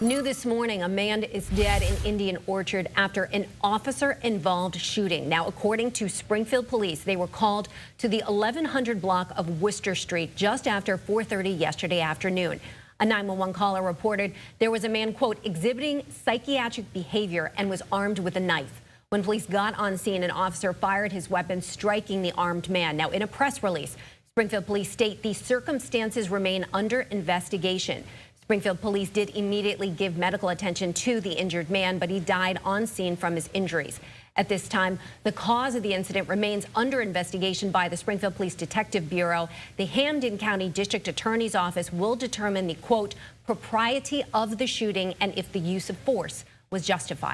New this morning, a man is dead in Indian Orchard after an officer-involved shooting. Now, according to Springfield police, they were called to the 1100 block of Worcester Street just after 4:30 yesterday afternoon. A 911 caller reported there was a man, quote, exhibiting psychiatric behavior and was armed with a knife. When police got on scene, an officer fired his weapon, striking the armed man. Now, in a press release, Springfield police state the circumstances remain under investigation. Springfield police did immediately give medical attention to the injured man, but he died on scene from his injuries. At this time, the cause of the incident remains under investigation by the Springfield Police Detective Bureau. The Hampden County District Attorney's Office will determine the, quote, propriety of the shooting and if the use of force was justified.